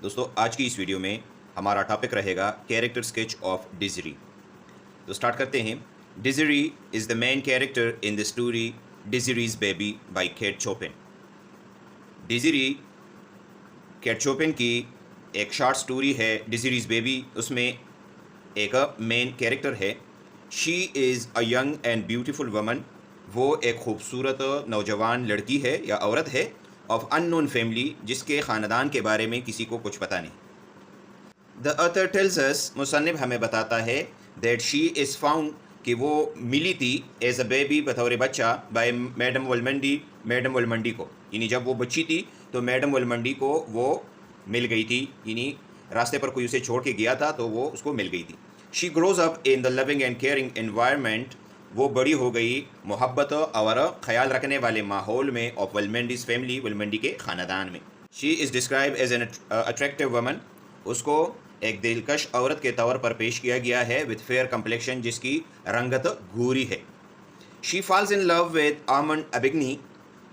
दोस्तों आज की इस वीडियो में हमारा टॉपिक रहेगा कैरेक्टर स्केच ऑफ डिज़री। तो स्टार्ट करते हैं। Desiree is the main character in the story Desiree's baby by Kate Chopin. Desiree Kate Chopin की एक शॉर्ट स्टोरी है डिज़रीज बेबी। उसमें एक मेन कैरेक्टर है। She is a young and beautiful woman. वो एक खूबसूरत नौजवान लड़की है या औरत है ऑफ अननोन फैमिली, जिसके ख़ानदान के बारे में किसी को कुछ पता नहीं। द अथर टेल्स अस, मुसन्निफ हमें बताता है, दैट शी इज़ फाउंड कि वो मिली थी एज अ बेबी, बतौर बच्चा, बाय मैडम वलमंडी को। यानी जब वो बच्ची थी तो मैडम वलमंडी को वो मिल गई थी, यानी रास्ते पर कोई उसे छोड़ के गया था तो वो उसको मिल गई थी। She grows up in the loving and caring environment. वो बड़ी हो गई मोहब्बत और ख्याल रखने वाले माहौल में ऑफ वलमंडीज फैमिली, वलमंडी के ख़ानदान में। She is describe as an attractive woman. उसको एक दिलकश औरत के तौर पर पेश किया गया है विथ फेयर कम्प्लेक्शन, जिसकी रंगत गोरी है। She falls in love with Armand Aubigny.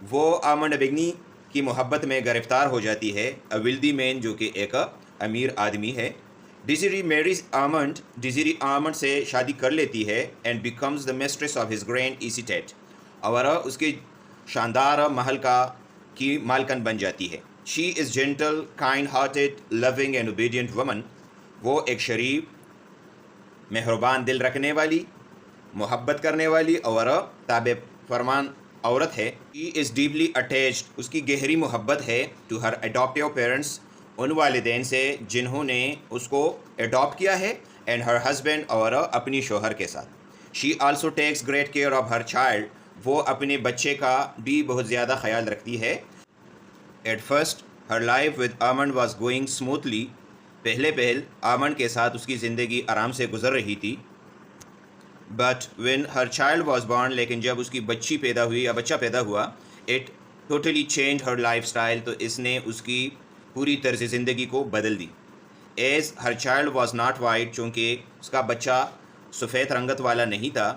वो आमंड अबिगनी की मोहब्बत में गिरफ्तार हो जाती है, अ विल्दी मैन, जो कि एक अमीर आदमी है। डिज़री मैरीज आमंड। डिज़री आमंड से शादी कर लेती है and becomes the mistress of his grand estate, और उसके शानदार महल की मालकन बन जाती है। She is gentle, kind hearted, loving and obedient वमन। वो एक शरीफ, मेहरबान दिल रखने वाली, मोहब्बत करने वाली और ताबे फरमान औरत है। She is deeply attached. उसकी गहरी मोहब्बत है टू हर अडॉप्टिव पेरेंट्स, उन वालिदैन से जिन्होंने उसको अडॉप्ट किया है, एंड हर हस्बैंड, और अपनी शोहर के साथ। She also takes great care of her child. वो अपने बच्चे का भी बहुत ज़्यादा ख्याल रखती है। At first her life with almond was going smoothly. पहले आमंड के साथ उसकी ज़िंदगी आराम से गुजर रही थी। But when her child was born, लेकिन जब उसकी बच्ची पैदा हुई या बच्चा पैदा हुआ, it totally change her life style. तो इसने उसकी पूरी तर्ज ज़िंदगी को बदल दी। As her child was not white, चूँकि उसका बच्चा सफ़ेद रंगत वाला नहीं था।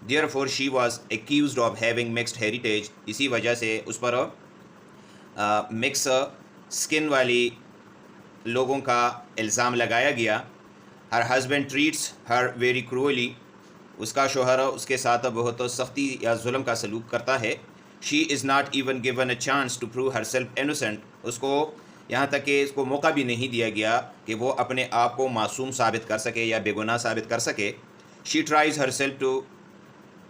Therefore she was accuse of having mixed heritage. इसी वजह से उस पर मिक्स स्किन वाली लोगों का इल्ज़ाम लगाया गया। Her husband treats her very cruelly. उसका शोहर उसके साथ बहुत सख्ती या जुल्म का सलूक करता है। She is not even given a chance to prove herself innocent. उसको यहाँ तक कि इसको मौका भी नहीं दिया गया कि वो अपने आप को मासूम साबित कर सके या बेगुनाह साबित कर सके। She tries herself to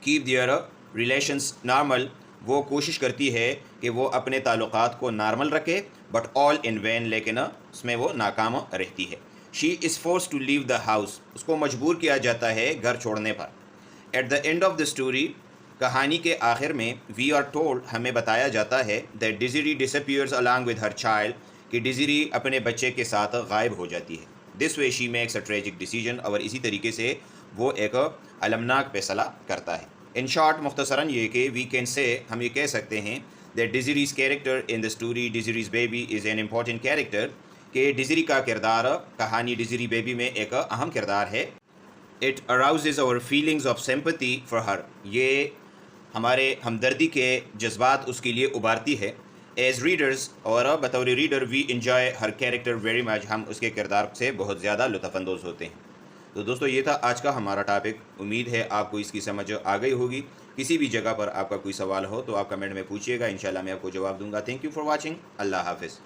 keep their relations normal. वो कोशिश करती है कि वो अपने ताल्लुकात को नॉर्मल रखे, बट ऑल इन वैन, लेकिन उसमें वो नाकाम रहती है। She is force to leave the house. उसको मजबूर किया जाता है घर छोड़ने पर। At the end of the story, कहानी के आखिर में, वी आर टोल्ड, हमें बताया जाता है, that Desiree disappears along with her child, कि डिज़री अपने बच्चे के साथ गायब हो जाती है। This way she makes a tragic decision, और इसी तरीके से वो एक अलमनाक फैसला करता है। इन शॉर्ट, मुख्तसरन ये कि वी कैन से, हम ये कह सकते हैं, that Desiree's character in the story Desiree's baby is an important character, कि डिज़री का किरदार कहानी डिज़री बेबी में एक अहम किरदार है। It arouses our feelings of sympathy for her. ये हमारे हमदर्दी के जज्बात उसके लिए उबारती है। एज़ रीडर्स, और बतौर रीडर, we enjoy her character very much. हम उसके किरदार से बहुत ज़्यादा लुत्फ़अंदोज़ होते हैं। तो दोस्तों, ये था आज का हमारा टॉपिक। उम्मीद है आपको इसकी समझ आ गई होगी। किसी भी जगह पर आपका कोई सवाल हो तो आप कमेंट में पूछिएगा, इंशाल्लाह मैं आपको जवाब दूंगा। Thank you for watching. अल्लाह हाफ़िज़।